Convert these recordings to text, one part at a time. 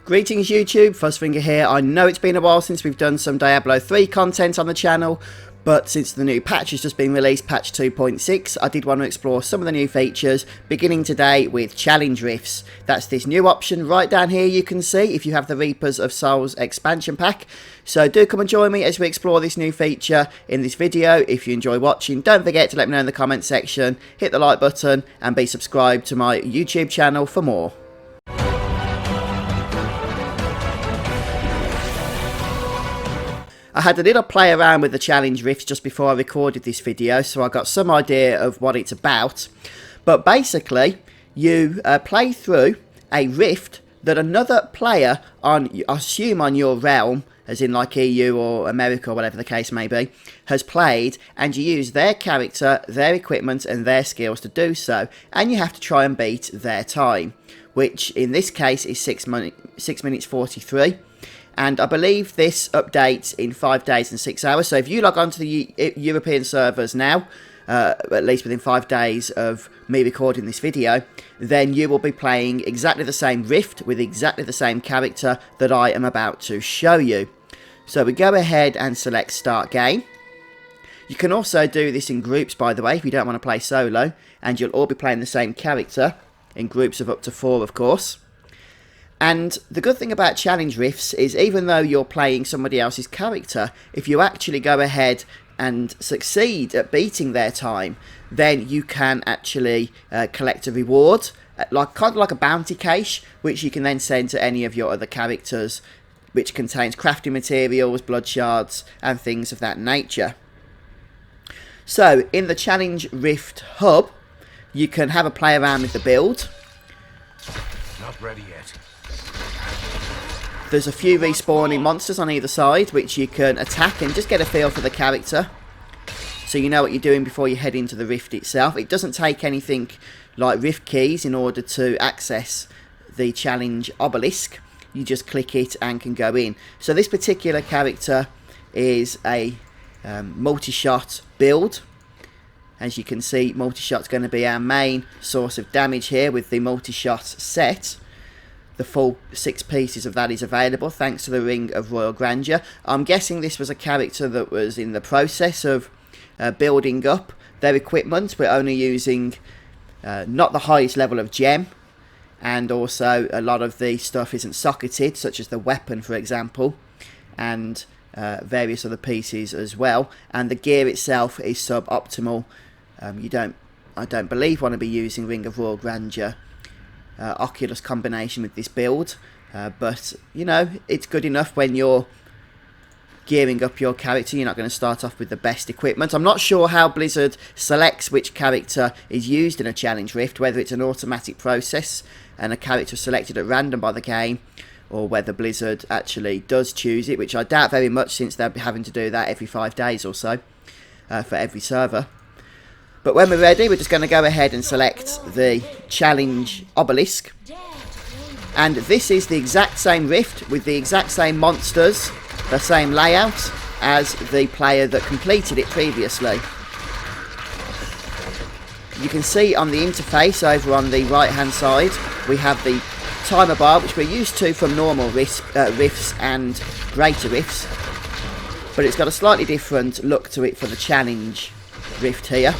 Greetings YouTube, Fuzzfinger here. I know it's been a while since we've done some Diablo 3 content on the channel, but since the new patch has just been released, patch 2.6, I did want to explore some of the new features, beginning today with Challenge Rifts. That's this new option right down here you can see if you have the Reapers of Souls expansion pack. So do come and join me as we explore this new feature in this video. If you enjoy watching, don't forget to let me know in the comment section, hit the like button and be subscribed to my YouTube channel for more. I had a little play around with the Challenge Rifts just before I recorded this video, so I got some idea of what it's about. But basically, you play through a rift that another player on, I assume on your realm, as in like EU or America or whatever the case may be, has played, and you use their character, their equipment and their skills to do so, and you have to try and beat their time, which in this case is 6 minutes 43. And I believe this updates in 5 days and 6 hours. So if you log on to the European servers now, at least within 5 days of me recording this video, then you will be playing exactly the same rift with exactly the same character that I am about to show you. So we go ahead and select Start Game. You can also do this in groups, by the way, if you don't want to play solo. And you'll all be playing the same character, in groups of up to 4, of course. And the good thing about Challenge Rifts is even though you're playing somebody else's character, if you actually go ahead and succeed at beating their time, then you can actually collect a reward, kind of like a bounty cache, which you can then send to any of your other characters, which contains crafting materials, blood shards, and things of that nature. So, in the Challenge Rift hub, you can have a play around with the build. Not ready yet. There's a few respawning monsters on either side which you can attack and just get a feel for the character, so you know what you're doing before you head into the rift itself. It doesn't take anything like rift keys in order to access the challenge obelisk. You just click it and can go in. So this particular character is a multi-shot build. As you can see, multi-shot's going to be our main source of damage here with the multi-shot set. The full 6 pieces of that is available thanks to the Ring of Royal Grandeur. I'm guessing this was a character that was in the process of building up their equipment. We're only using not the highest level of gem, and also a lot of the stuff isn't socketed, such as the weapon for example, and various other pieces as well. And the gear itself is suboptimal. I don't believe want to be using Ring of Royal Grandeur Oculus combination with this build, but you know, it's good enough when you're gearing up your character. You're not going to start off with the best equipment. I'm not sure how Blizzard selects which character is used in a Challenge Rift, whether it's an automatic process and a character selected at random by the game, or whether Blizzard actually does choose it, which I doubt very much, since they'll be having to do that every 5 days or so for every server. But when we're ready, we're just going to go ahead and select the Challenge Obelisk. And this is the exact same rift with the exact same monsters, the same layout as the player that completed it previously. You can see on the interface over on the right hand side, we have the timer bar, which we're used to from normal rifts and greater rifts. But it's got a slightly different look to it for the Challenge Rift here.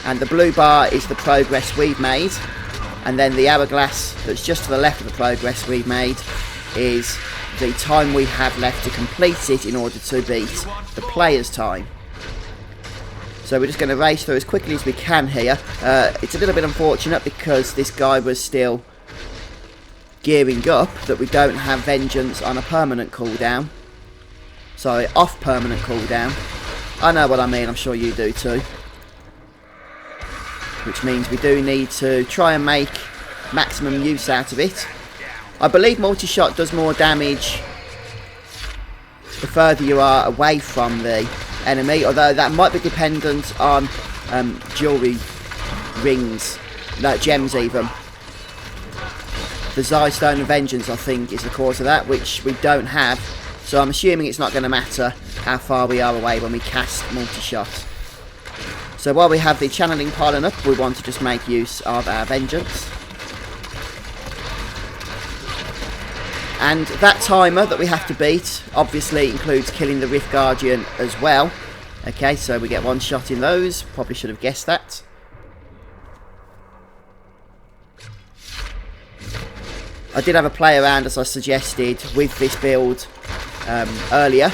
And the blue bar is the progress we've made, and then the hourglass that's just to the left of the progress we've made is the time we have left to complete it in order to beat the player's time. So we're just going to race through as quickly as we can here. It's a little bit unfortunate because this guy was still gearing up that we don't have Vengeance on a permanent cooldown. Sorry, off permanent cooldown. I know what I mean, I'm sure you do too. Which means we do need to try and make maximum use out of it. I believe multi-shot does more damage the further you are away from the enemy, although that might be dependent on jewellery rings, no, gems even. The Stone of Vengeance, I think, is the cause of that, which we don't have, so I'm assuming it's not going to matter how far we are away when we cast multi-shot. So while we have the channeling piling up, we want to just make use of our Vengeance. And that timer that we have to beat obviously includes killing the Rift Guardian as well. Okay, so we get one shot in those. Probably should have guessed that. I did have a play around, as I suggested, with this build earlier.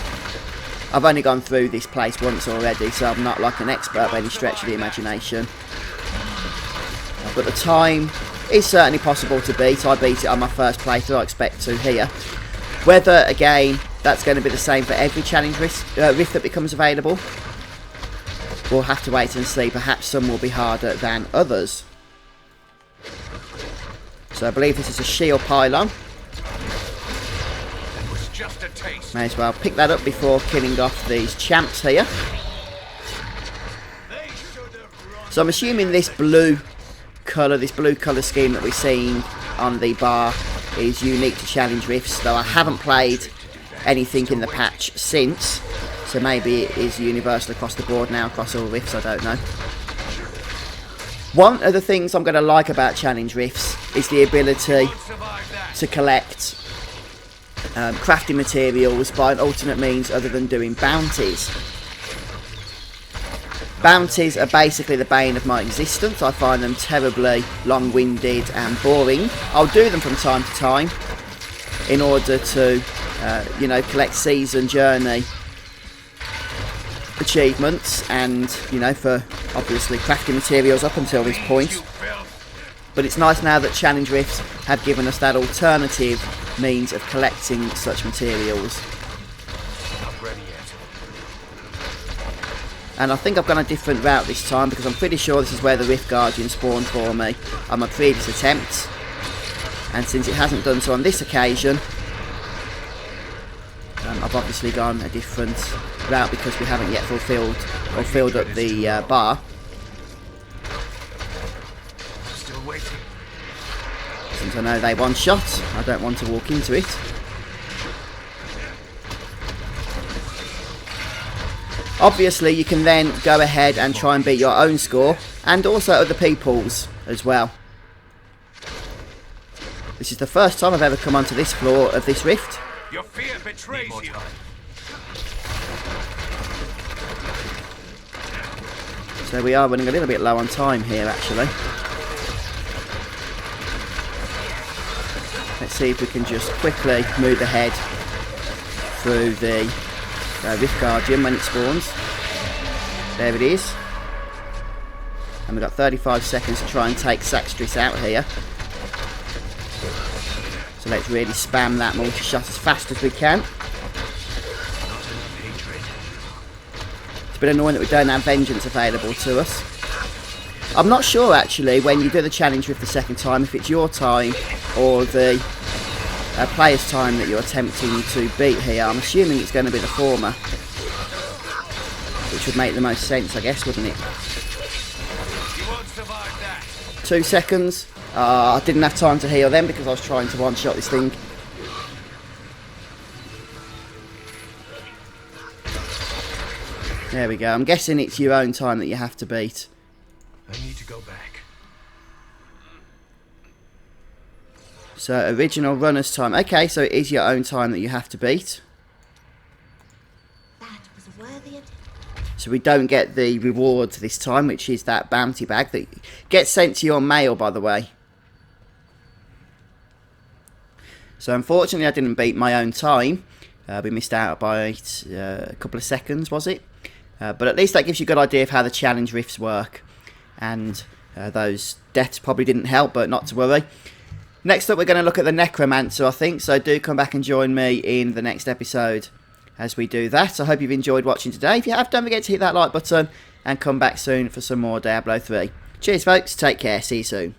I've only gone through this place once already, so I'm not like an expert by any stretch of the imagination. But the time is certainly possible to beat. I beat it on my first playthrough. I expect to here. Whether, again, that's going to be the same for every challenge rift that becomes available, we'll have to wait and see. Perhaps some will be harder than others. So I believe this is a shield pylon. May as well pick that up before killing off these champs here. So I'm assuming this blue colour scheme that we're seeing on the bar is unique to challenge rifts, though I haven't played anything in the patch since, so maybe it is universal across the board now, across all rifts, I don't know. One of the things I'm going to like about challenge rifts is the ability to collect crafting materials by an alternate means other than doing bounties. Bounties are basically the bane of my existence. I find them terribly long-winded and boring. I'll do them from time to time in order to, you know, collect season journey achievements and, you know, for obviously crafting materials up until this point. But it's nice now that challenge rifts have given us that alternative means of collecting such materials. And I think I've gone a different route this time, because I'm pretty sure this is where the Rift Guardian spawned for me on my previous attempt. And since it hasn't done so on this occasion, I've obviously gone a different route because we haven't yet fulfilled or filled up the bar. Still waiting. Since I know they one shot, I don't want to walk into it. Obviously, you can then go ahead and try and beat your own score, and also other people's as well. This is the first time I've ever come onto this floor of this rift. Your fear betrays you. So we are running a little bit low on time here, actually. Let's see if we can just quickly move ahead through the Rift Guardian when it spawns. There it is. And we've got 35 seconds to try and take Saxtris out here. So let's really spam that multi-shot as fast as we can. It's a bit annoying that we don't have Vengeance available to us. I'm not sure actually when you do the challenge with the second time if it's your time or the player's time that you're attempting to beat here. I'm assuming it's going to be the former, which would make the most sense, I guess, wouldn't it? 2 seconds. I didn't have time to heal then because I was trying to one-shot this thing. There we go. I'm guessing it's your own time that you have to beat. I need to go back. So, original runner's time. Okay, so it is your own time that you have to beat. That was worthy of... So we don't get the reward this time, which is that bounty bag that gets sent to your mail, by the way. So unfortunately I didn't beat my own time. We missed out by a couple of seconds, was it? But at least that gives you a good idea of how the challenge rifts work. And those deaths probably didn't help, but not to worry. Next up we're going to look at the Necromancer, I think. So do come back and join me in the next episode as we do that. I hope you've enjoyed watching today. If you have, don't forget to hit that like button and come back soon for some more Diablo 3. Cheers folks, take care, see you soon.